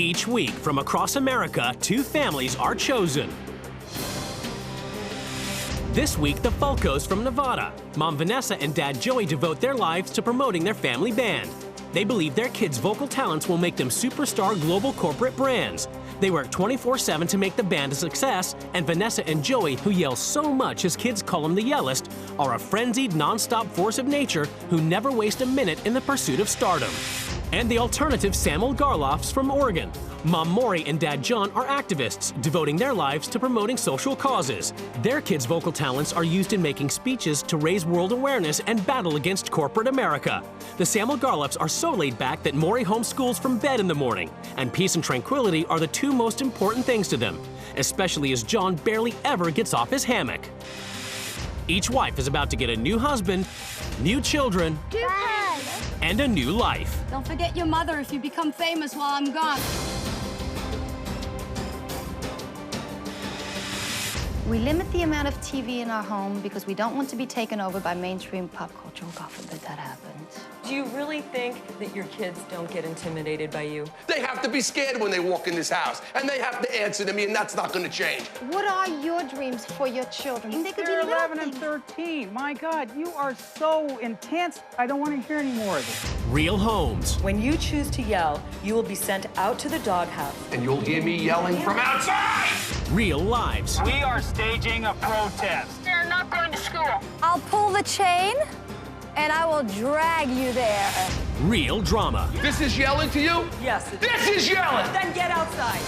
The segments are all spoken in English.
Each week, from across America, 2 families are chosen. This week, the Fulcos from Nevada. Mom Vanessa and Dad Joey devote their lives to promoting their family band. They believe their kids' vocal talents will make them superstar global corporate brands. They work 24/7 to make the band a success, and Vanessa and Joey, who yell so much his kids call them the yellest, are a frenzied, non-stop force of nature who never waste a minute in the pursuit of stardom. And the alternative Samuel-Garloffs from Oregon. Mom Mory and Dad John are activists, devoting their lives to promoting social causes. Their kids' vocal talents are used in making speeches to raise world awareness and battle against corporate America. The Samuel-Garloffs are so laid back that Mory homeschools from bed in the morning, and peace and tranquility are the 2 most important things to them, especially as John barely ever gets off his hammock. Each wife is about to get a new husband, new children, and a new life. Don't forget your mother if you become famous while I'm gone. We limit the amount of TV in our home because we don't want to be taken over by mainstream pop culture. God forbid that happens. Do you really think that your kids don't get intimidated by you? They have to be scared when they walk in this house, and they have to answer to me, and that's not going to change. What are your dreams for your children? They could They're be 11 and nothing. 13. My God, you are so intense. I don't want to hear any more of it. Real homes. When you choose to yell, you will be sent out to the doghouse. And you'll hear me yelling from outside! Real lives. We are staging a protest. They're not going to school. I'll pull the chain and I will drag you there. Real drama. This is yelling to you? Yes. This is yelling! Then get outside.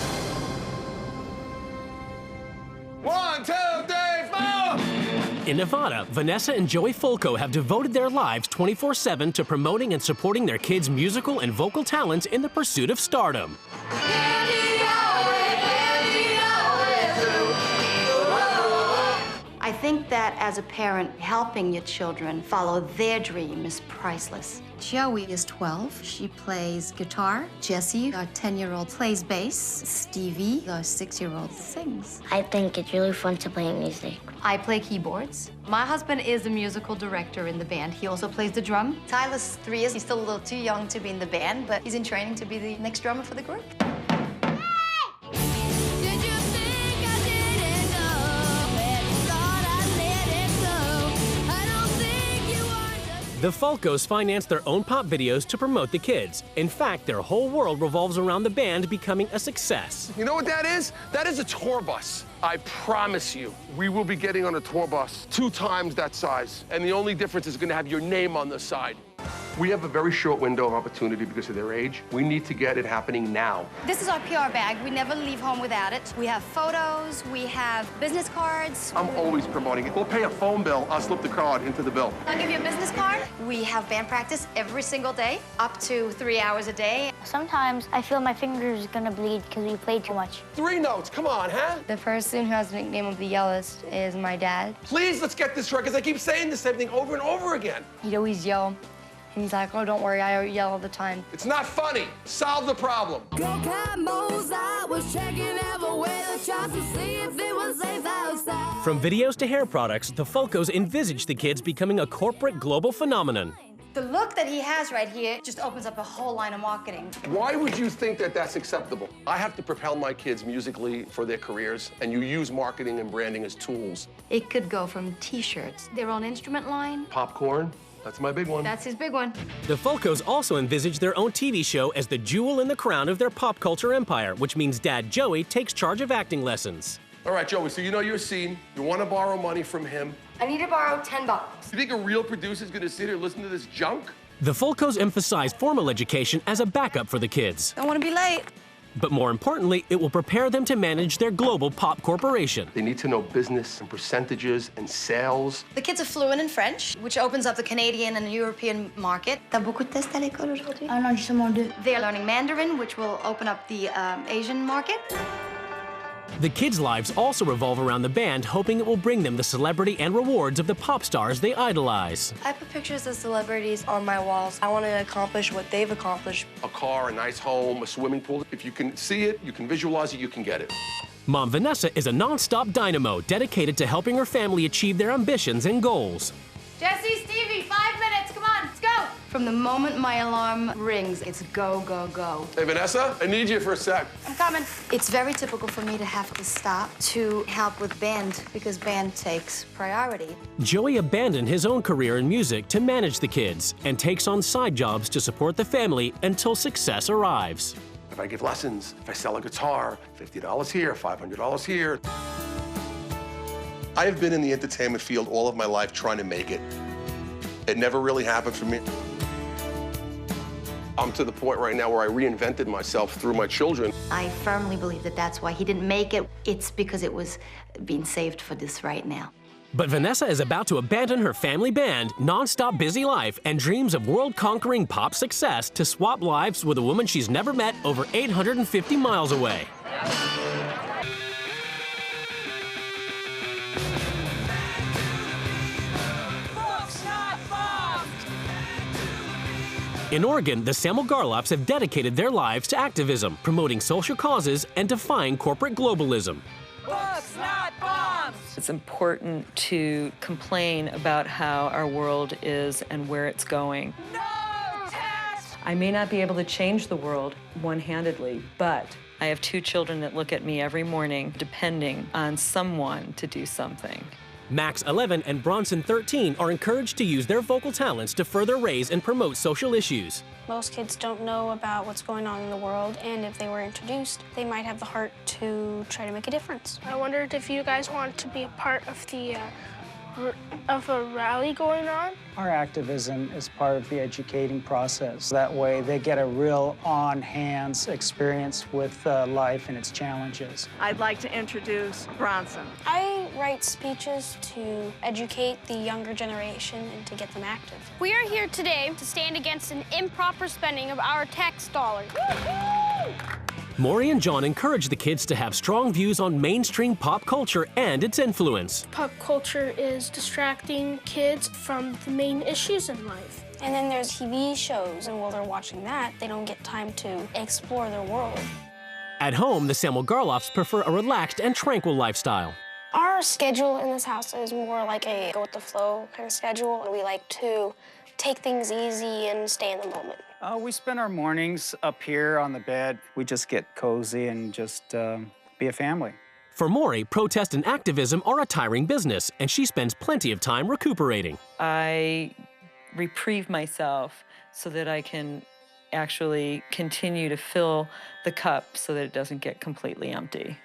1, 2, 3, 4! In Nevada, Vanessa and Joey Fulco have devoted their lives 24/7 to promoting and supporting their kids' musical and vocal talents in the pursuit of stardom. I think that as a parent, helping your children follow their dream is priceless. Joey is 12. She plays guitar. Jessie, our 10-year-old, plays bass. Stevie, our 6-year-old, sings. I think it's really fun to play music. I play keyboards. My husband is the musical director in the band. He also plays the drum. Tyler's 3 years. He's still a little too young to be in the band, but he's in training to be the next drummer for the group. The Falcos finance their own pop videos to promote the kids. In fact, their whole world revolves around the band becoming a success. You know what that is? That is a tour bus. I promise you, we will be getting on a tour bus 2 times that size. And the only difference is going to have your name on the side. We have a very short window of opportunity because of their age. We need to get it happening now. This is our PR bag. We never leave home without it. We have photos, we have business cards. I'm always promoting it. We'll pay a phone bill. I'll slip the card into the bill. I'll give you a business card. We have band practice every single day, up to 3 hours a day. Sometimes I feel my fingers gonna bleed because we played too much. 3 notes, come on, huh? The person who has the nickname of the yellowest is my dad. Please, let's get this right, because I keep saying the same thing over and over again. He'd always yell. And he's like, oh, don't worry, I yell all the time. It's not funny. Solve the problem. From videos to hair products, the Fulcos envisage the kids becoming a corporate global phenomenon. The look that he has right here just opens up a whole line of marketing. Why would you think that that's acceptable? I have to propel my kids musically for their careers, and you use marketing and branding as tools. It could go from T-shirts, their own instrument line. Popcorn, that's my big one. That's his big one. The Fulcos also envisage their own TV show as the jewel in the crown of their pop culture empire, which means Dad Joey takes charge of acting lessons. All right, Joey, so you know your scene. You want to borrow money from him. I need to borrow $10. You think a real producer's going to sit here and listen to this junk? The Fulcos emphasize formal education as a backup for the kids. Don't want to be late. But more importantly, it will prepare them to manage their global pop corporation. They need to know business and percentages and sales. The kids are fluent in French, which opens up the Canadian and European market. T'as beaucoup de tests à l'école aujourd'hui? Ah non, justement 2. They're learning Mandarin, which will open up the Asian market. The kids' lives also revolve around the band, hoping it will bring them the celebrity and rewards of the pop stars they idolize. I put pictures of celebrities on my walls. I want to accomplish what they've accomplished. A car, a nice home, a swimming pool. If you can see it, you can visualize it, you can get it. Mom Vanessa is a non-stop dynamo dedicated to helping her family achieve their ambitions and goals. Jesse, Stevie, 5 minutes. Come on, let's go. From From the moment my alarm rings, it's go, go, go. Hey, Vanessa, I need you for a sec. I'm coming. It's very typical for me to have to stop to help with band because band takes priority. Joey abandoned his own career in music to manage the kids and takes on side jobs to support the family until success arrives. If I give lessons, if I sell a guitar, $50 here, $500 here. I have been in the entertainment field all of my life trying to make it. It never really happened for me. I'm to the point right now where I reinvented myself through my children. I firmly believe that that's why he didn't make it. It's because it was being saved for this right now. But Vanessa is about to abandon her family band, non-stop busy life, and dreams of world-conquering pop success to swap lives with a woman she's never met over 850 miles away. In Oregon, the Samuel-Garloffs have dedicated their lives to activism, promoting social causes and defying corporate globalism. Books, not bombs! It's important to complain about how our world is and where it's going. No test! I may not be able to change the world one-handedly, but I have 2 children that look at me every morning depending on someone to do something. Max, 11, and Bronson, 13, are encouraged to use their vocal talents to further raise and promote social issues. Most kids don't know about what's going on in the world, and if they were introduced, they might have the heart to try to make a difference. I wondered if you guys want to be a part of the of a rally going on. Our activism is part of the educating process. That way they get a real on-hands experience with life and its challenges. I'd like to introduce Bronson. I write speeches to educate the younger generation and to get them active. We are here today to stand against an improper spending of our tax dollars. Mory and John encourage the kids to have strong views on mainstream pop culture and its influence. Pop culture is distracting kids from the main issues in life. And then there's TV shows, and while they're watching that, they don't get time to explore their world. At home, the Samuel-Garloffs prefer a relaxed and tranquil lifestyle. Our schedule in this house is more like a go-with-the-flow kind of schedule, and we like to take things easy and stay in the moment. We spend our mornings up here on the bed. We just get cozy and just be a family. For Mory, protest and activism are a tiring business, and she spends plenty of time recuperating. I reprieve myself so that I can actually continue to fill the cup so that it doesn't get completely empty.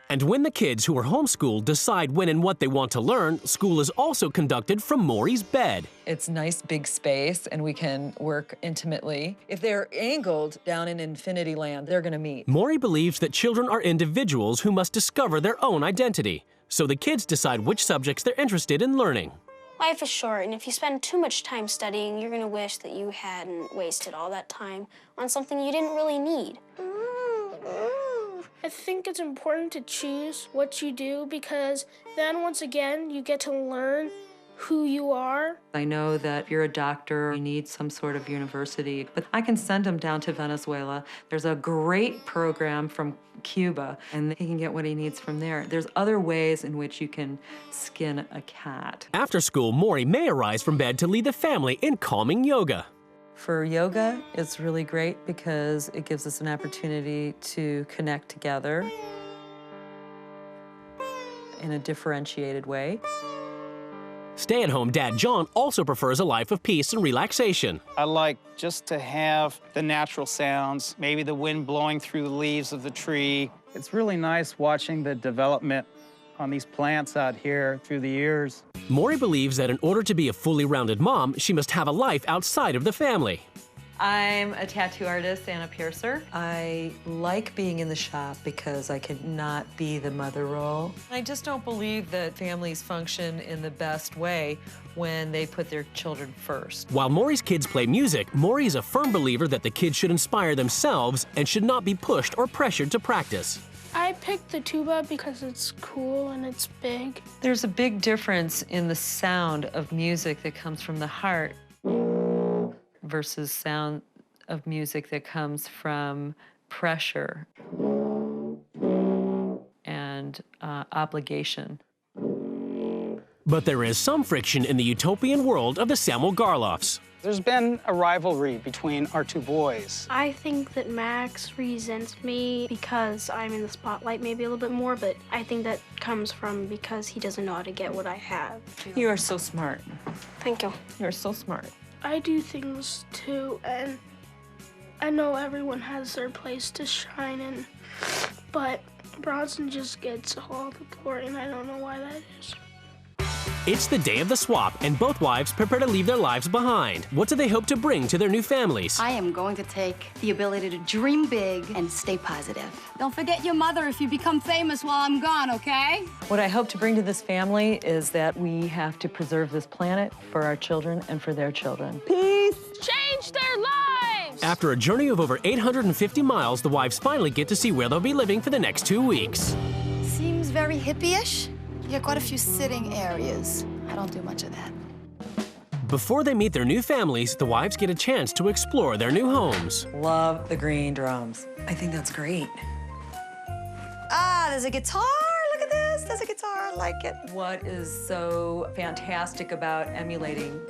And when the kids who are homeschooled decide when and what they want to learn, school is also conducted from Mory's bed. It's nice big space and we can work intimately. If they're angled down in infinity land, they're gonna meet. Mory believes that children are individuals who must discover their own identity. So the kids decide which subjects they're interested in learning. Life is short, and if you spend too much time studying, you're gonna wish that you hadn't wasted all that time on something you didn't really need. I think it's important to choose what you do because then once again you get to learn who you are. I know that if you're a doctor, you need some sort of university, but I can send them down to Venezuela. There's a great program from Cuba, and he can get what he needs from there. There's other ways in which you can skin a cat. After school, Mory may arise from bed to lead the family in calming yoga. For yoga, it's really great because it gives us an opportunity to connect together in a differentiated way. Stay-at-home dad John also prefers a life of peace and relaxation. I like just to have the natural sounds, maybe the wind blowing through the leaves of the tree. It's really nice watching the development on these plants out here through the years. Mory believes that in order to be a fully rounded mom, she must have a life outside of the family. I'm a tattoo artist and a piercer. I like being in the shop because I can not be the mother role. I just don't believe that families function in the best way when they put their children first. While Mory's kids play music, Mory is a firm believer that the kids should inspire themselves and should not be pushed or pressured to practice. I picked the tuba because it's cool and it's big. There's a big difference in the sound of music that comes from the heart versus sound of music that comes from pressure and obligation. But there is some friction in the utopian world of the Samuel-Garloffs. There's been a rivalry between our two boys. I think that Max resents me because I'm in the spotlight maybe a little bit more, but I think that comes from because he doesn't know how to get what I have. You are so smart. Thank you. You're so smart. I do things too, and I know everyone has their place to shine in, but Bronson just gets all the glory, and I don't know why that is. It's the day of the swap, and both wives prepare to leave their lives behind. What do they hope to bring to their new families? I am going to take the ability to dream big and stay positive. Don't forget your mother if you become famous while I'm gone, okay? What I hope to bring to this family is that we have to preserve this planet for our children and for their children. Peace! Change their lives! After a journey of over 850 miles, the wives finally get to see where they'll be living for the next 2 weeks. Seems very hippie-ish. You got quite a few sitting areas. I don't do much of that. Before they meet their new families, the wives get a chance to explore their new homes. Love the green drums. I think that's great. Ah, there's a guitar. Look at this. There's a guitar. I like it. What is so fantastic about emulating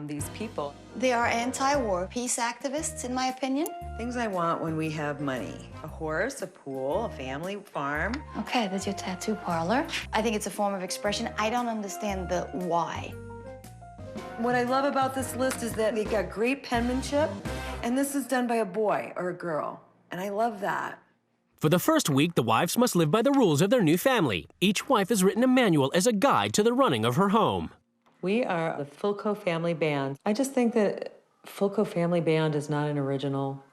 these people? They are anti-war peace activists, in my opinion. Things I want when we have money. A horse, a pool, a family farm. Okay, there's your tattoo parlor. I think it's a form of expression. I don't understand the why. What I love about this list is that they've got great penmanship, and this is done by a boy or a girl, and I love that. For the first week, the wives must live by the rules of their new family. Each wife has written a manual as a guide to the running of her home. We are the Fulco Family Band. I just think that Fulco Family Band is not an original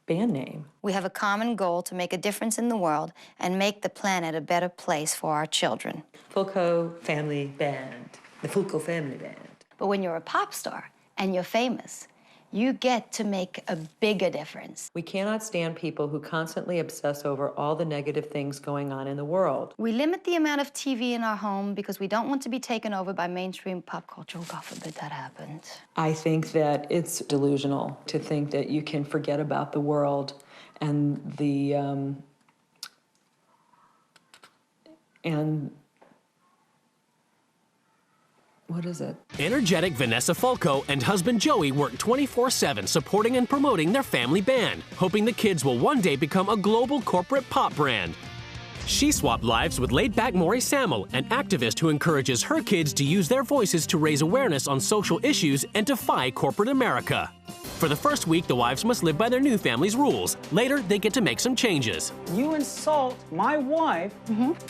band name. We have a common goal to make a difference in the world and make the planet a better place for our children. Fulco Family Band. The Fulco Family Band. But when you're a pop star and you're famous, you get to make a bigger difference. We cannot stand people who constantly obsess over all the negative things going on in the world. We limit the amount of TV in our home because we don't want to be taken over by mainstream pop culture. Oh, God forbid that happened. I think that it's delusional to think that you can forget about the world and what is it? Energetic Vanessa Falco and husband Joey work 24/7 supporting and promoting their family band, hoping the kids will one day become a global corporate pop brand. She swapped lives with laid-back Mory Samuel, an activist who encourages her kids to use their voices to raise awareness on social issues and defy corporate America. For the first week, the wives must live by their new family's rules. Later, they get to make some changes. You insult my wife.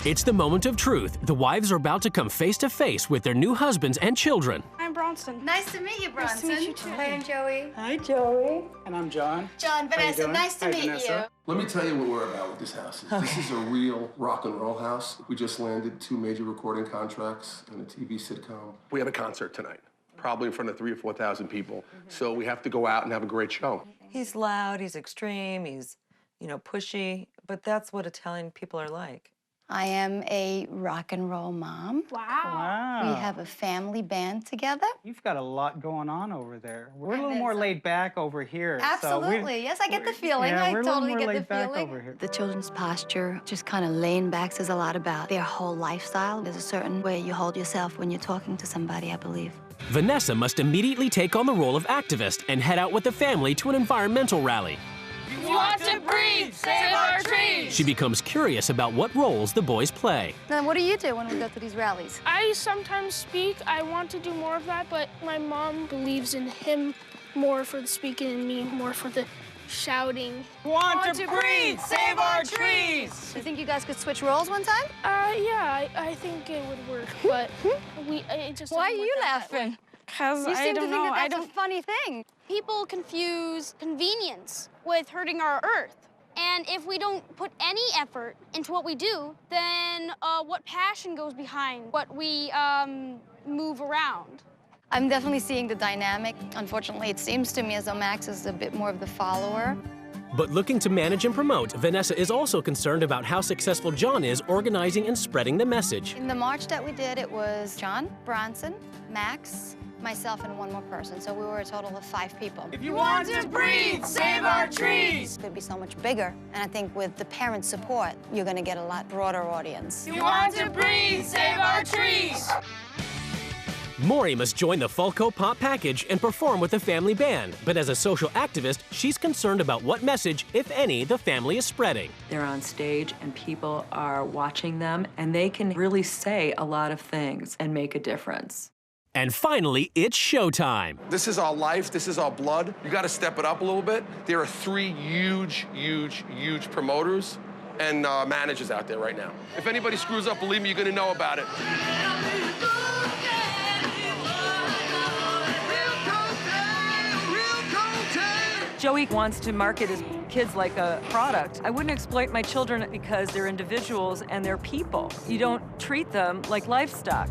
It's the moment of truth. The wives are about to come face to face with their new husbands and children. I'm Bronson. Nice to meet you, Bronson. Nice to meet you, too. Hi, I'm Joey. Hi, Joey. And I'm John. John, Vanessa, doing? nice to Hi, meet Vanessa. you. Let me tell you what we're about with this house. This is a real rock and roll house. We just landed 2 major recording contracts and a TV sitcom. We have a concert tonight, probably in front of 3,000 or 4,000 people. So we have to go out and have a great show. He's loud, he's extreme, he's, pushy, but that's what Italian people are like. I am a rock and roll mom. Wow. We have a family band together. You've got a lot going on over there. We're a little more laid back over here. Absolutely. Yes, I get the feeling. Yeah, I we're totally a little more get laid the back feeling. over here. The children's posture, just kind of laying back, says a lot about their whole lifestyle. There's a certain way you hold yourself when you're talking to somebody, I believe. Vanessa must immediately take on the role of activist and head out with the family to an environmental rally. We want to breathe! Save our trees! She becomes curious about what roles the boys play. Then what do you do when we go to these rallies? I sometimes speak. I want to do more of that, but my mom believes in him more for the speaking and me more for the shouting. Want to breathe! Save our trees! Do you think you guys could switch roles one time? Yeah, I think it would work, but it just Why are doesn't you work out that way. laughing? Because You I seem to don't think know. that I that's don't. a funny thing. People confuse convenience with hurting our earth. And if we don't put any effort into what we do, then what passion goes behind what we move around? I'm definitely seeing the dynamic. Unfortunately, it seems to me as though Max is a bit more of the follower. But looking to manage and promote, Vanessa is also concerned about how successful John is organizing and spreading the message. In the march that we did, it was John, Bronson, Max, myself, and one more person. So we were a total of 5 people. If you want to breathe, save our trees! It could be so much bigger. And I think with the parent support, you're going to get a lot broader audience. If you want to breathe, save our trees! Mory must join the Fulco Pop package and perform with the family band, but as a social activist, she's concerned about what message, if any, the family is spreading. They're on stage and people are watching them, and they can really say a lot of things and make a difference. And finally, it's showtime. This is our life, this is our blood. You gotta step it up a little bit. There are 3 huge promoters and managers out there right now. If anybody screws up, believe me, you're gonna know about it. Joey wants to market his kids like a product. I wouldn't exploit my children because they're individuals and they're people. You don't treat them like livestock.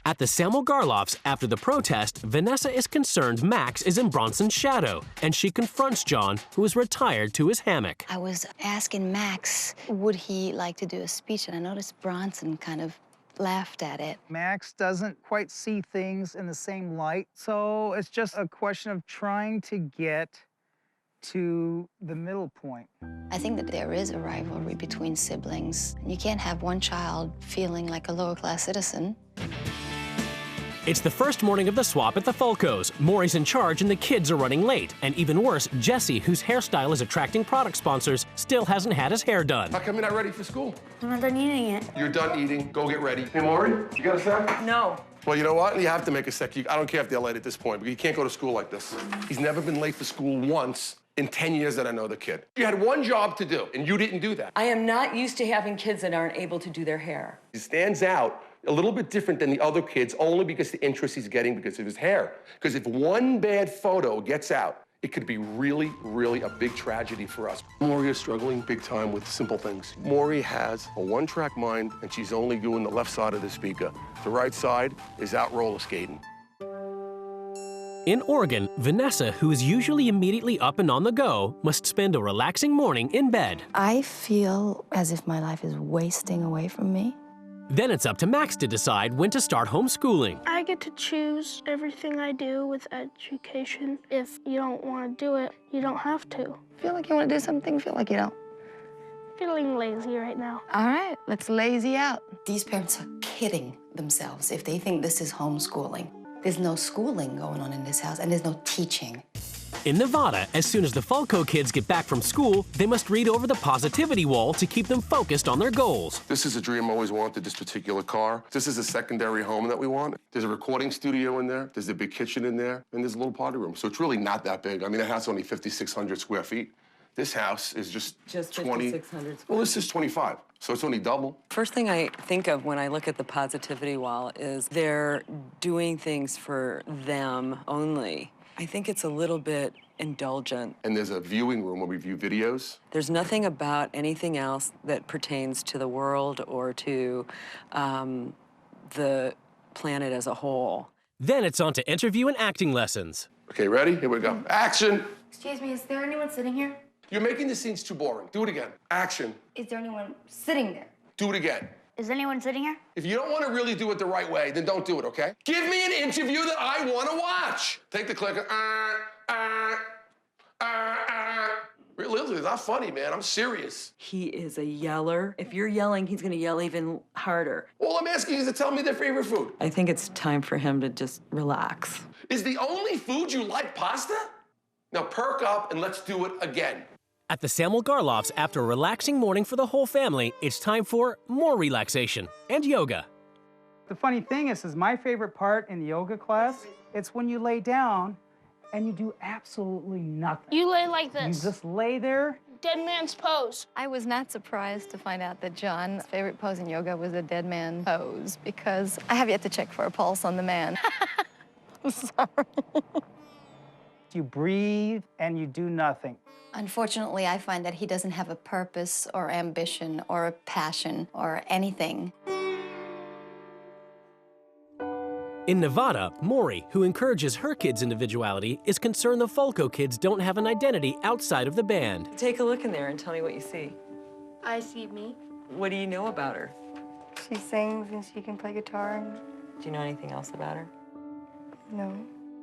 At the Samuel-Garloffs, after the protest, Vanessa is concerned Max is in Bronson's shadow, and she confronts John, who is retired to his hammock. I was asking Max, would he like to do a speech, and I noticed Bronson kind of laughed at it. Max doesn't quite see things in the same light, so it's just a question of trying to get to the middle point. I think that there is a rivalry between siblings. You can't have one child feeling like a lower-class citizen. It's the first morning of the swap at the Fulcos. Mory's in charge and the kids are running late. And even worse, Jesse, whose hairstyle is attracting product sponsors, still hasn't had his hair done. How come you're not ready for school? I'm not done eating it. You're done eating, go get ready. Hey, Mory, you got a sec? No. Well, you know what? You have to make a sec. I don't care if they're late at this point, but you can't go to school like this. He's never been late for school once in 10 years that I know the kid. You had one job to do, and you didn't do that. I am not used to having kids that aren't able to do their hair. He stands out a little bit different than the other kids only because the interest he's getting because of his hair. Because if one bad photo gets out, it could be really a big tragedy for us. Mory is struggling big time with simple things. Mory has a one-track mind, and she's only doing the left side of the speaker. The right side is out roller skating. In Oregon, Vanessa, who is usually immediately up and on the go, must spend a relaxing morning in bed. I feel as if my life is wasting away from me. Then it's up to Max to decide when to start homeschooling. I get to choose everything I do with education. If you don't want to do it, you don't have to. Feel like you want to do something, feel like you don't. Feeling lazy right now. All right, let's lazy out. These parents are kidding themselves if they think this is homeschooling. There's no schooling going on in this house, and there's no teaching. In Nevada, as soon as the Falco kids get back from school, they must read over the positivity wall to keep them focused on their goals. This is a dream I always wanted, this particular car. This is a secondary home that we want. There's a recording studio in there, there's a big kitchen in there, and there's a little party room. So it's really not that big. I mean, that house is only 5,600 square feet. This house is just 20. 5,600 square. Well, this is 25, so it's only double. First thing I think of when I look at the positivity wall is they're doing things for them only. I think it's a little bit indulgent. And there's a viewing room where we view videos. There's nothing about anything else that pertains to the world or to the planet as a whole. Then it's on to interview and acting lessons. Okay, ready? Here we go. Action! Excuse me, is there anyone sitting here? You're making the scenes too boring. Do it again. Action. Is there anyone sitting there? Do it again. Is anyone sitting here? If you don't want to really do it the right way, then don't do it, okay? Give me an interview that I want to watch. Take the clicker. Really, it's not funny, man. I'm serious. He is a yeller. If you're yelling, he's going to yell even harder. All I'm asking is to tell me their favorite food. I think it's time for him to just relax. Is the only food you like pasta? Now perk up and let's do it again. At the Samuel-Garloffs, after a relaxing morning for the whole family, it's time for more relaxation and yoga. The funny thing is my favorite part in the yoga class, it's when you lay down and you do absolutely nothing. You lay like this. You just lay there. Dead man's pose. I was not surprised to find out that John's favorite pose in yoga was a dead man pose because I have yet to check for a pulse on the man. I'm sorry. You breathe and you do nothing. Unfortunately, I find that he doesn't have a purpose or ambition or a passion or anything. In Nevada, Mory, who encourages her kids' individuality, is concerned the Falco kids don't have an identity outside of the band. Take a look in there and tell me what you see. I see me. What do you know about her? She sings and she can play guitar. Do you know anything else about her? No.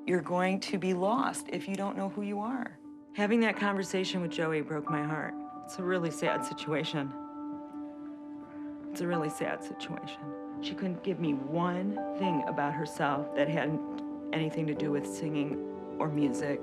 You're going to be lost if you don't know who you are. Having that conversation with Joey broke my heart. It's a really sad situation. It's a really sad situation. She couldn't give me one thing about herself that had anything to do with singing or music.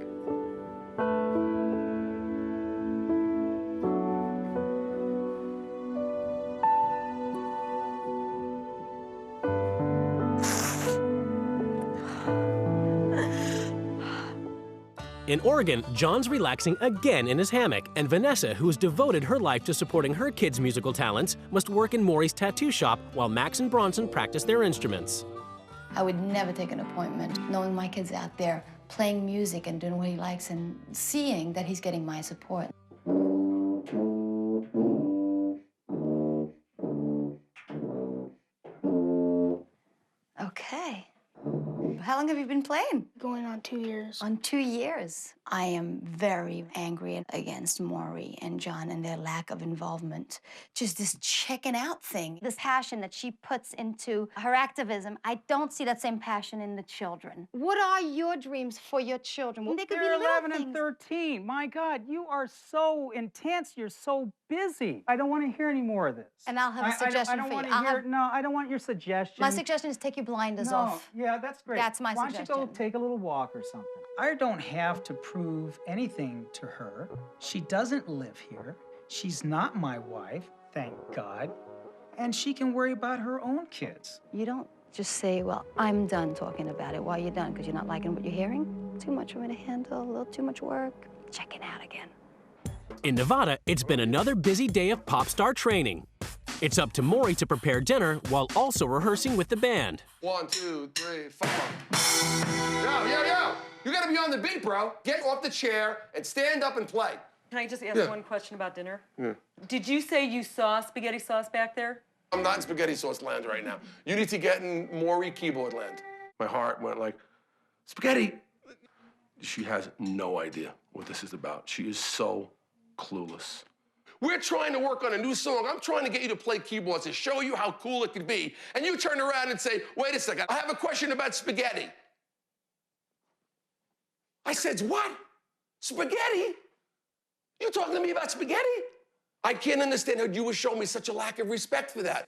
In Oregon, John's relaxing again in his hammock, and Vanessa, who's devoted her life to supporting her kids' musical talents, must work in Mory's tattoo shop while Max and Bronson practice their instruments. I would never take an appointment knowing my kid's out there playing music and doing what he likes and seeing that he's getting my support. Okay. How long have you been playing? Going on 2 years. On 2 years. I am very angry against Mory and John and their lack of involvement. Just this checking out thing. This passion that she puts into her activism, I don't see that same passion in the children. What are your dreams for your children? They could be They're little 11 things. and 13. My God, you are so intense. You're so busy. I don't want to hear any more of this. And I'll have a suggestion for you. No, I don't want your suggestion. My suggestion is take your blinders off. Yeah, that's great. That's my Why suggestion. don't you go take a little walk or something? I don't have to prove anything to her. She doesn't live here. She's not my wife, thank God. And she can worry about her own kids. You don't just say, well, I'm done talking about it. Why are you done? Because you're not liking what you're hearing? Too much for me to handle, a little too much work. Check it out again. In Nevada, it's been another busy day of pop star training. It's up to Mory to prepare dinner while also rehearsing with the band. 1, 2, 3, 4. Yo! You gotta be on the beat, bro. Get off the chair and stand up and play. Can I just ask one question about dinner? Yeah. Did you say you saw spaghetti sauce back there? I'm not in spaghetti sauce land right now. You need to get in Mory keyboard land. My heart went like, spaghetti. She has no idea what this is about. She is so clueless. We're trying to work on a new song. I'm trying to get you to play keyboards to show you how cool it could be. And you turn around and say, wait a second, I have a question about spaghetti. I said, what? Spaghetti? You talking to me about spaghetti? I can't understand how you would show me such a lack of respect for that.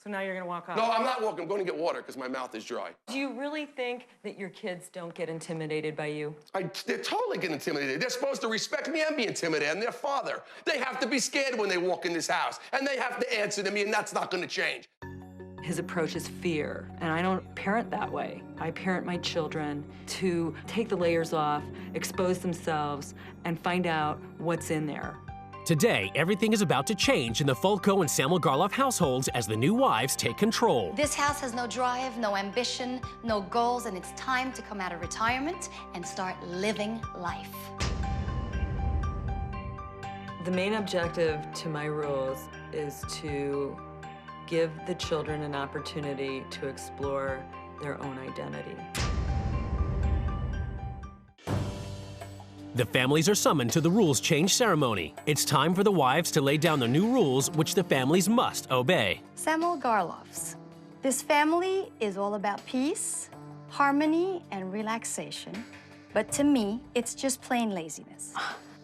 So now you're gonna walk off? No, I'm not walking. I'm going to get water because my mouth is dry. Do you really think that your kids don't get intimidated by you? They're totally getting intimidated. They're supposed to respect me and be intimidated. I'm their father. They have to be scared when they walk in this house. And they have to answer to me, and that's not going to change. His approach is fear, and I don't parent that way. I parent my children to take the layers off, expose themselves, and find out what's in there. Today, everything is about to change in the Fulco and Samuel-Garloff households as the new wives take control. This house has no drive, no ambition, no goals, and it's time to come out of retirement and start living life. The main objective to my rules is to give the children an opportunity to explore their own identity. The families are summoned to the rules change ceremony. It's time for the wives to lay down the new rules which the families must obey. Samuel-Garloffs. This family is all about peace, harmony, and relaxation. But to me, it's just plain laziness.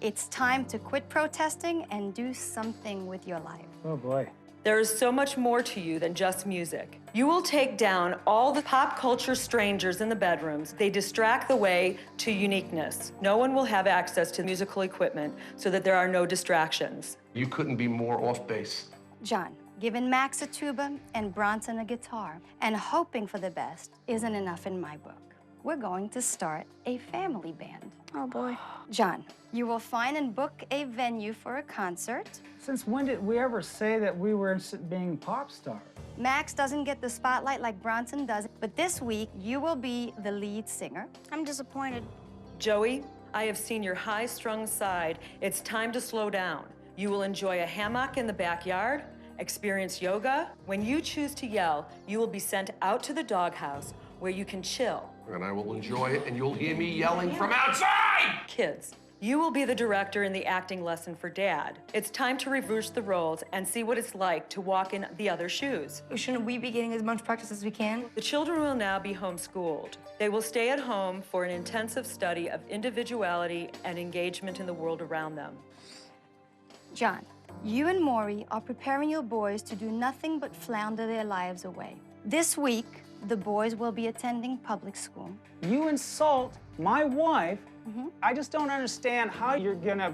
It's time to quit protesting and do something with your life. Oh, boy. There is so much more to you than just music. You will take down all the pop culture strangers in the bedrooms. They distract the way to uniqueness. No one will have access to musical equipment so that there are no distractions. You couldn't be more off base. John, giving Max a tuba and Bronson a guitar and hoping for the best isn't enough in my book. We're going to start a family band. Oh, boy. John, you will find and book a venue for a concert. Since when did we ever say that we were being pop stars? Max doesn't get the spotlight like Bronson does, but this week you will be the lead singer. I'm disappointed. Joey, I have seen your high-strung side. It's time to slow down. You will enjoy a hammock in the backyard, experience yoga. When you choose to yell, you will be sent out to the doghouse where you can chill. And I will enjoy it, and you'll hear me yelling from outside! Kids, you will be the director in the acting lesson for Dad. It's time to reverse the roles and see what it's like to walk in the other shoes. Shouldn't we be getting as much practice as we can? The children will now be homeschooled. They will stay at home for an intensive study of individuality and engagement in the world around them. John, You and Mory are preparing your boys to do nothing but flounder their lives away. This week, the boys will be attending public school. You insult my wife. I just don't understand how you're gonna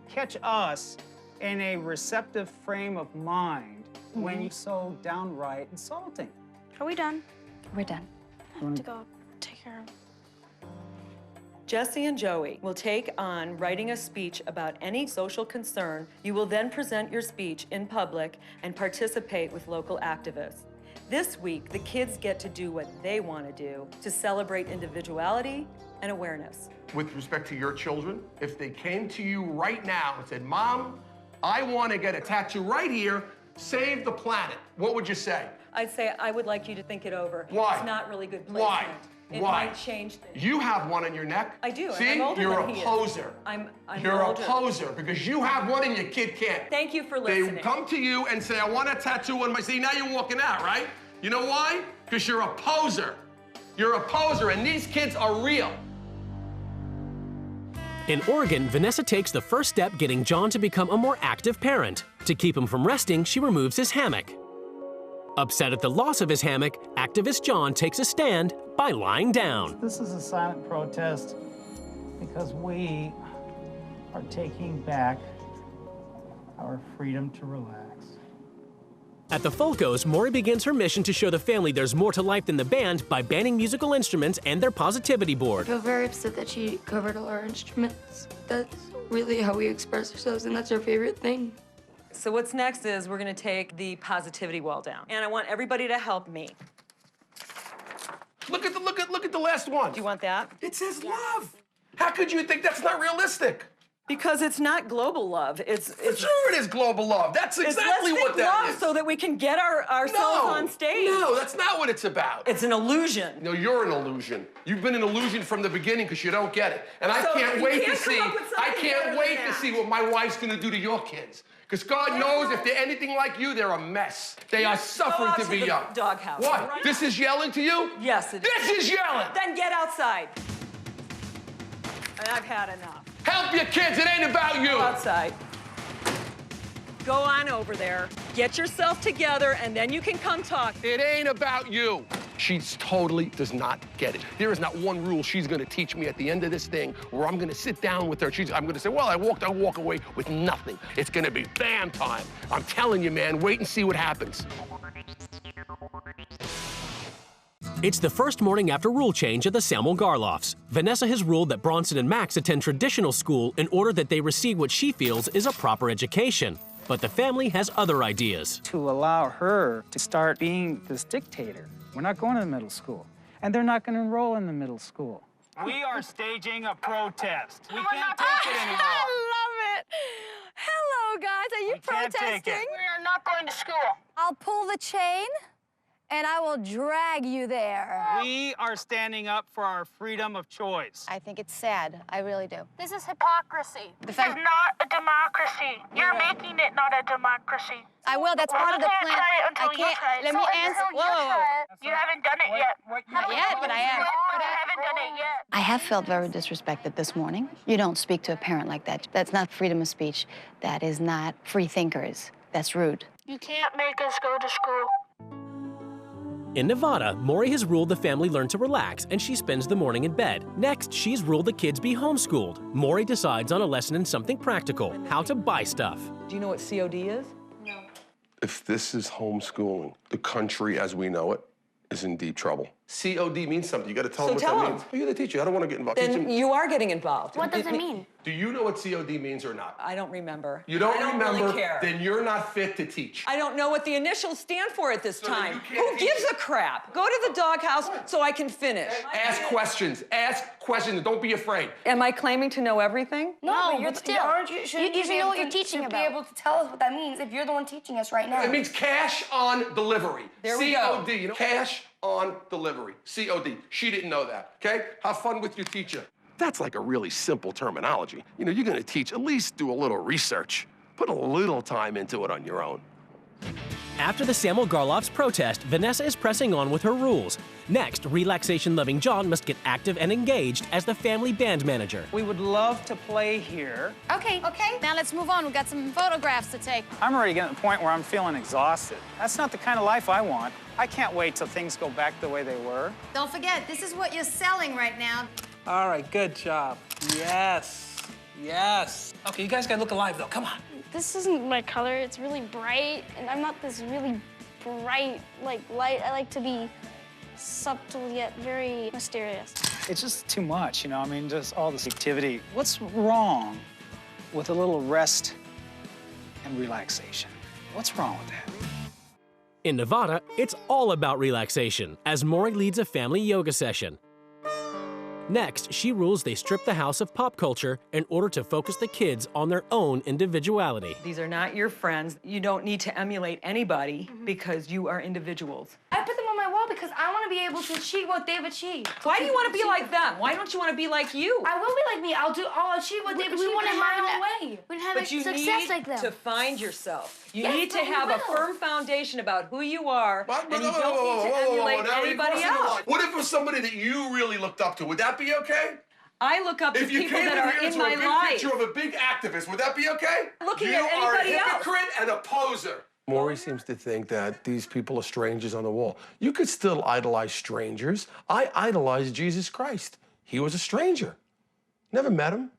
catch us in a receptive frame of mind when you're so downright insulting. Are we done? We're done. I have to go take care of him. Jesse and Joey will take on writing a speech about any social concern. You will then present your speech in public and participate with local activists. This week, the kids get to do what they want to do to celebrate individuality and awareness. With respect to your children, if they came to you right now and said, Mom, I want to get a tattoo right here, save the planet, what would you say? I'd say I would like you to think it over. Why? It's not really good placement. Why? It Why? might change things. You have one on your neck. I do. See, I'm older you're than a he poser. is. You're older. a poser because you have one and your kid can't. Thank you for They listening. come to you and say, I want a tattoo on my... See, now you're walking out, right? You know why? Because you're a poser. You're a poser, and these kids are real. In Oregon, Vanessa takes the first step getting John to become a more active parent. To keep him from resting, she removes his hammock. Upset at the loss of his hammock, activist John takes a stand by lying down. This is a silent protest because we are taking back our freedom to relax. At the Fulcos, Mory begins her mission to show the family there's more to life than the band by banning musical instruments and their positivity I board. feel very upset that she covered all our instruments. That's really how we express ourselves, and that's our favorite thing. So what's next is we're going to take the positivity wall down, and I want everybody to help me. Look at the last one. Do you want that? It says love. How could you think that's not realistic? Because it's not global love. It's sure it is global love. That's exactly what that love is. so that we can get ourselves on stage. No, that's not what it's about. It's an illusion. No, you're an illusion. You've been an illusion from the beginning because you don't get it. And I So can't you wait can't to come see. up with I something can't better wait than to that. see what my wife's going to do to your kids. Because God knows if they're anything like you, they're a mess. They are suffering to be young. Doghouse. What? Right? This is yelling to you? Yes, it is. This is yelling. Then get outside. And I've had enough. Help your kids. It ain't about you. Go outside. Go on over there. Get yourself together, and then you can come talk. It ain't about you. She totally does not get it. There is not one rule she's going to teach me at the end of this thing where I'm going to sit down with her. I'm going to say, well, I'll walk away with nothing. It's going to be bam time. I'm telling you, man, wait and see what happens. It's the first morning after rule change at the Samuel-Garloffs. Vanessa has ruled that Bronson and Max attend traditional school in order that they receive what she feels is a proper education. But the family has other ideas. To allow her to start being this dictator. We're not going to the middle school. And they're not going to enroll in the middle school. We are staging a protest. We can't take it anymore. I love it. Hello, guys. Are you protesting? We are not going to school. I'll pull the chain, and I will drag you there. We are standing up for our freedom of choice. I think it's sad. I really do. This is hypocrisy. The This fact- is not a democracy. You're making it not a democracy. I will. That's part of the plan. Try it until I can't. You try it. Let me answer. Until you try it, you haven't done it yet. Not yet, but I am. You haven't done it yet. I have felt very disrespected this morning. You don't speak to a parent like that. That's not freedom of speech. That is not free thinkers. That's rude. You can't make us go to school. In Nevada, Mory has ruled the family learn to relax, and she spends the morning in bed. Next, she's ruled the kids be homeschooled. Mory decides on a lesson in something practical, how to buy stuff. Do you know what COD is? No. If this is homeschooling, the country as we know it is in deep trouble. COD means something. You got to tell them what that means. Well, you're the teacher. I don't want to get involved. Then you are getting involved. What does it mean? Do you know what COD means or not? I don't remember. You don't remember? Really care. Then you're not fit to teach. I don't know what the initials stand for at this So then time. you can't Who teach gives a crap? Go to the doghouse so I can finish. Ask questions. Ask questions. Don't be afraid. Am I claiming to know everything? No, but still, aren't you? Shouldn't you be should know able what you're to- teaching should about. Be able to tell us what that means if you're the one teaching us right now. It means cash on delivery. There we go. COD. You know, cash on delivery. COD. She didn't know that. Okay? Have fun with your teacher. That's like a really simple terminology. You know, you're going to teach, at least do a little research. Put a little time into it on your own. After the Samuel-Garloff's protest, Vanessa is pressing on with her rules. Next, relaxation-loving John must get active and engaged as the family band manager. We would love to play here. Okay. Now let's move on. We've got some photographs to take. I'm already getting to the point where I'm feeling exhausted. That's not the kind of life I want. I can't wait till things go back the way they were. Don't forget, this is what you're selling right now. All right, good job. Yes, yes. Okay, you guys gotta look alive, though. Come on. This isn't my color. It's really bright, and I'm not this really bright, like, light. I like to be subtle yet very mysterious. It's just too much, you know? I mean, just all this activity. What's wrong with a little rest and relaxation? What's wrong with that? In Nevada, it's all about relaxation as Mory leads a family yoga session. Next, she rules they strip the house of pop culture in order to focus the kids on their own individuality. These are not your friends. You don't need to emulate anybody because you are individuals. I put them on my wall because I want to be able to achieve what they've achieved. Why do you want to be like them? Why don't you want to be like you? I will be like me. I'll achieve what they've achieved in my own way. We have But you success like them. need to find yourself. You Yes, need to but we have a will. firm foundation about who you are, and you don't need to emulate anybody else. What if it was somebody that you really looked up to? Would that be okay? I look up to If you people came that in are here in to my a big life. picture of a big activist, would that be okay? Looking you at anybody are a else. hypocrite and a poser. Mory seems to think that these people are strangers on the wall. You could still idolize strangers. I idolize Jesus Christ. He was a stranger. Never met him.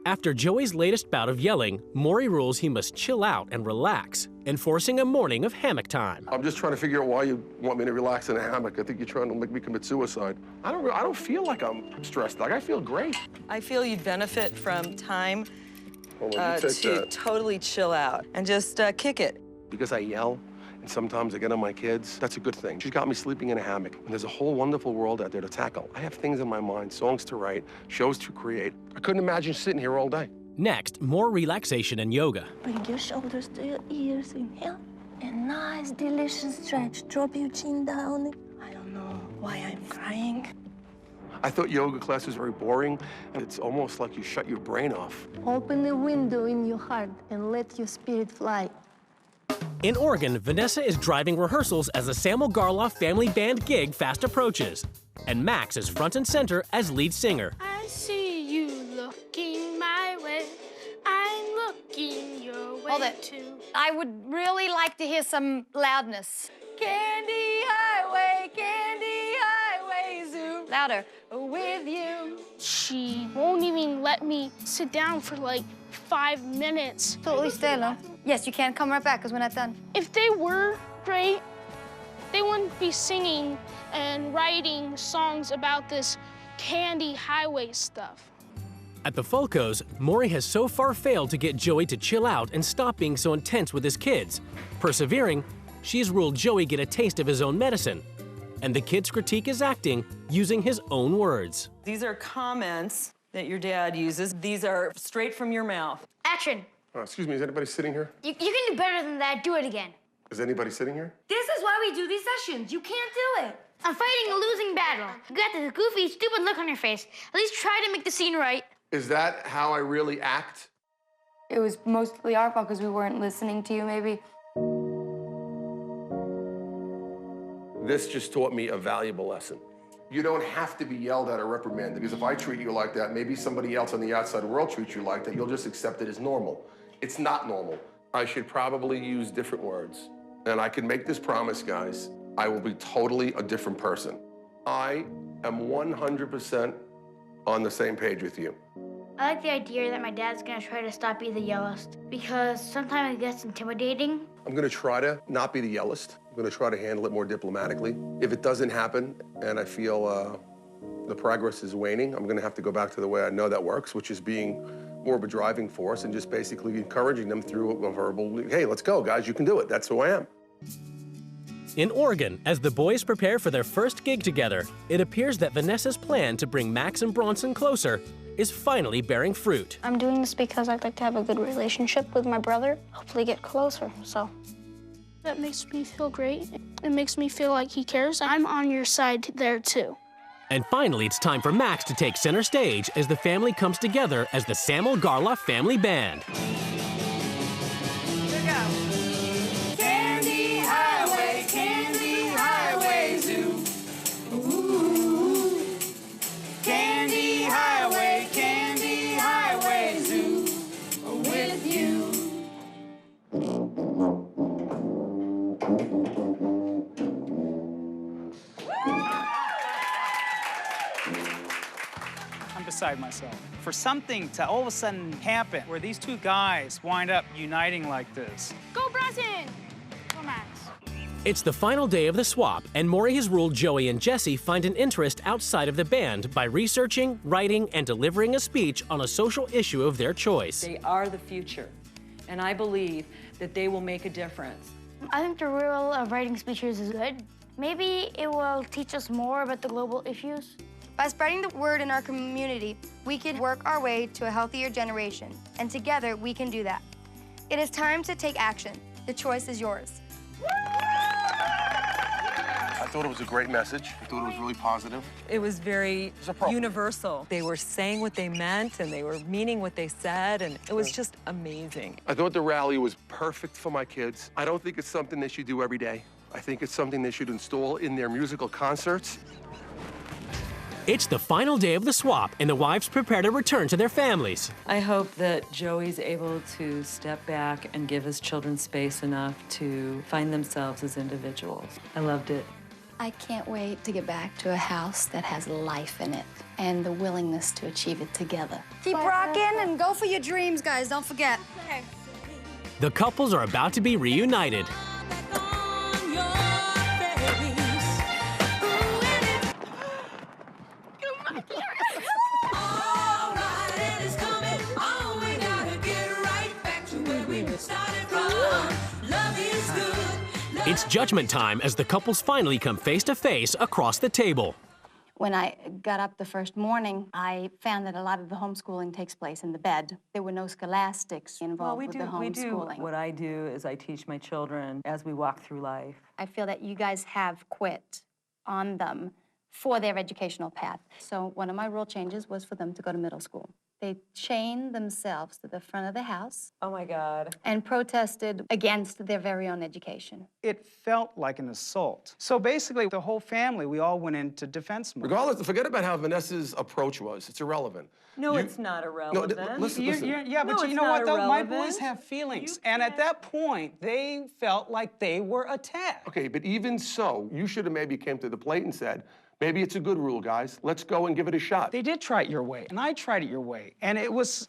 After Joey's latest bout of yelling, Mory rules he must chill out and relax, enforcing a morning of hammock time. I'm just trying to figure out why you want me to relax in a hammock. I think you're trying to make me commit suicide. I don't feel like I'm stressed. Like, I feel great. I feel you'd benefit from time Hold on, you take to that. totally chill out and just kick it. Because I yell, and sometimes I get on my kids, that's a good thing. She's got me sleeping in a hammock, and there's a whole wonderful world out there to tackle. I have things in my mind, songs to write, shows to create. I couldn't imagine sitting here all day. Next, more relaxation and yoga. Bring your shoulders to your ears, inhale, and nice, delicious stretch. Drop your chin down. I don't know why I'm crying. I thought yoga class was very boring, and it's almost like you shut your brain off. Open a window in your heart and let your spirit fly. In Oregon, Vanessa is driving rehearsals as the Samuel-Garloff family band gig fast approaches. And Max is front and center as lead singer. I see you looking my way. I'm looking your way Hold it. too. I would really like to hear some loudness. Candy highway, zoom. Louder. With you. She won't even let me sit down for like 5 minutes. Totally still, huh? Yes, you can. Come right back, because we're not done. If they were great, they wouldn't be singing and writing songs about this candy highway stuff. At the Fulcos, Mory has so far failed to get Joey to chill out and stop being so intense with his kids. Persevering, she's ruled Joey get a taste of his own medicine. And the kids critique his acting using his own words. These are comments that your dad uses. These are straight from your mouth. Action. Excuse me, is anybody sitting here? You can do better than that. Do it again. Is anybody sitting here? This is why we do these sessions. You can't do it. I'm fighting a losing battle. You got this goofy, stupid look on your face. At least try to make the scene right. Is that how I really act? It was mostly our fault because we weren't listening to you, maybe. This just taught me a valuable lesson. You don't have to be yelled at or reprimanded, because if I treat you like that, maybe somebody else on the outside world treats you like that, you'll just accept it as normal. It's not normal. I should probably use different words. And I can make this promise, guys. I will be totally a different person. I am 100% on the same page with you. I like the idea that my dad's gonna try to stop being the yellowest, because sometimes it gets intimidating. I'm gonna try to not be the yellowest. I'm gonna try to handle it more diplomatically. If it doesn't happen and I feel the progress is waning, I'm gonna have to go back to the way I know that works, which is being more of a driving force and just basically encouraging them through a verbal, hey, let's go, guys, you can do it. That's who I am. In Oregon, as the boys prepare for their first gig together, it appears that Vanessa's plan to bring Max and Bronson closer is finally bearing fruit. I'm doing this because I'd like to have a good relationship with my brother, hopefully get closer, so. That makes me feel great. It makes me feel like he cares. I'm on your side there too. And finally, it's time for Max to take center stage as the family comes together as the Samuel-Garloff family band. Candy beside myself for something to all of a sudden happen where these two guys wind up uniting like this. Go Bronson! Go Max. It's the final day of the swap, and Mory has ruled Joey and Jesse find an interest outside of the band by researching, writing, and delivering a speech on a social issue of their choice. They are the future, and I believe that they will make a difference. I think the rule of writing speeches is good. Maybe it will teach us more about the global issues. By spreading the word in our community, we can work our way to a healthier generation, and together we can do that. It is time to take action. The choice is yours. I thought it was a great message. I thought it was really positive. It was very universal. They were saying what they meant, and they were meaning what they said, and it was just amazing. I thought the rally was perfect for my kids. I don't think it's something they should do every day. I think it's something they should install in their musical concerts. It's the final day of the swap, and the wives prepare to return to their families. I hope that Joey's able to step back and give his children space enough to find themselves as individuals. I loved it. I can't wait to get back to a house that has life in it and the willingness to achieve it together. Keep rocking and go for your dreams, guys. Don't forget. Okay. The couples are about to be reunited. It's judgment time as the couples finally come face to face across the table. When I got up the first morning, I found that a lot of the homeschooling takes place in the bed. There were no scholastics involved with the homeschooling. What I do is I teach my children as we walk through life. I feel that you guys have quit on them for their educational path. So one of my rule changes was for them to go to middle school. They chained themselves to the front of the house. Oh my God. And protested against their very own education. It felt like an assault. So basically, the whole family, we all went into defense mode. Regardless, forget about how Vanessa's approach was. It's irrelevant. No, it's not irrelevant. No, listen. Yeah, but you know what, though? My boys have feelings. And at that point, they felt like they were attacked. Okay, but even so, you should have maybe came to the plate and said, maybe it's a good rule, guys. Let's go and give it a shot. They did try it your way, and I tried it your way, and it was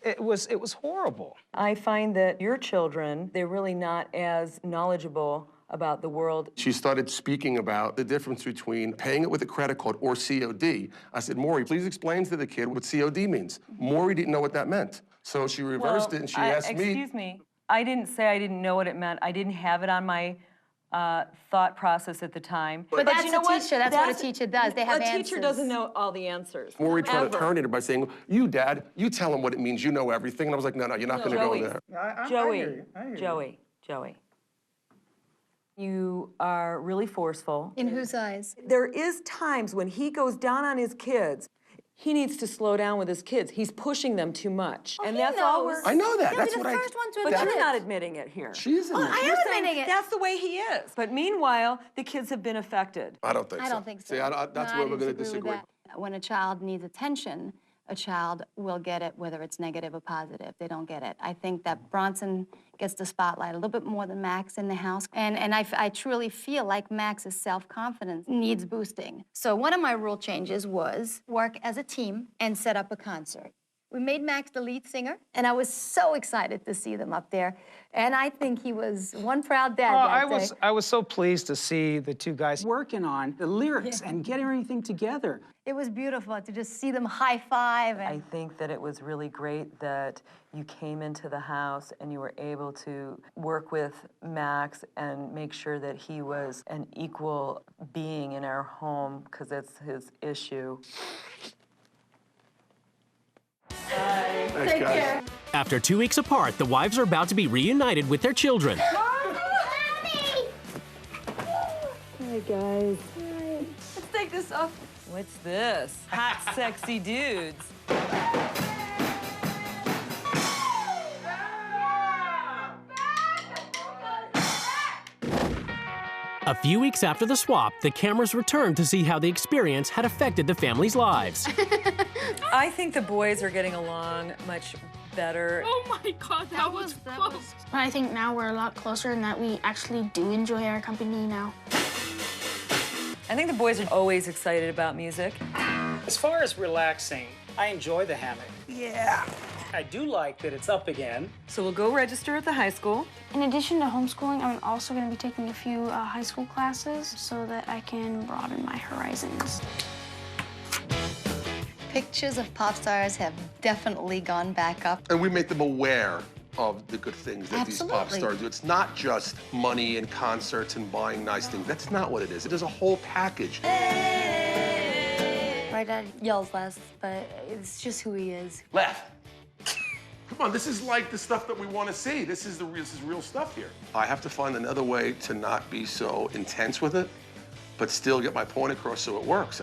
horrible. I find that your children, they're really not as knowledgeable about the world. She started speaking about the difference between paying it with a credit card or COD. I said, Mory, please explain to the kid what COD means. Mory didn't know what that meant. So she reversed it and she asked me. Excuse me, I didn't say I didn't know what it meant. I didn't have it on my thought process at the time. But that's a teacher. That's what a teacher does. They have answers. A teacher doesn't know all the answers. Mory tried to turn it by saying, you, Dad, you tell him what it means. You know everything. And I was like, no, you're not going to go there. Joey. You are really forceful. In whose eyes? There is times when he goes down on his kids. He needs to slow down with his kids. He's pushing them too much. Oh, and that's all we're... I know that. He'll That's be what the first one to But admit you're it. not admitting it here. She's in I am admitting it. That's the way he is. But meanwhile, the kids have been affected. I don't think so. I don't think so. See, that's where we're going to disagree. When a child needs attention, a child will get it, whether it's negative or positive. They don't get it. I think that Bronson gets the spotlight a little bit more than Max in the house. And I truly feel like Max's self-confidence needs boosting. So one of my rule changes was work as a team and set up a concert. We made Max the lead singer, and I was so excited to see them up there. And I think he was one proud dad that day. I was so pleased to see the two guys working on the lyrics and getting everything together. It was beautiful to just see them high-five. I think that it was really great that you came into the house and you were able to work with Max and make sure that he was an equal being in our home, because that's his issue. Take care. After 2 weeks apart, the wives are about to be reunited with their children. Happy! Hey, guys. Let's take this off. What's this? Hot, sexy dudes. A few weeks after the swap, the cameras returned to see how the experience had affected the family's lives. I think the boys are getting along much better. Oh my God, that was close. But I think now we're a lot closer and that we actually do enjoy our company now. I think the boys are always excited about music. As far as relaxing, I enjoy the hammock. Yeah. I do like that it's up again. So we'll go register at the high school. In addition to homeschooling, I'm also going to be taking a few high school classes so that I can broaden my horizons. Pictures of pop stars have definitely gone back up. And we make them aware of the good things that these pop stars do. It's not just money and concerts and buying nice things. That's not what it is. It is a whole package. My dad yells less, but it's just who he is. Laugh. Come on, this is like the stuff that we want to see. This is real stuff here. I have to find another way to not be so intense with it, but still get my point across so it works.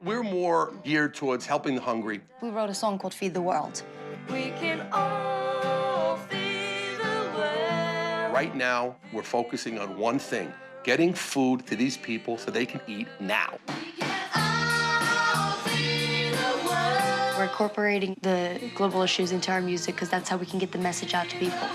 We're more geared towards helping the hungry. We wrote a song called Feed the World. We can all feed the world. Right now, we're focusing on one thing, getting food to these people so they can eat now. We're incorporating the global issues into our music because that's how we can get the message out to people.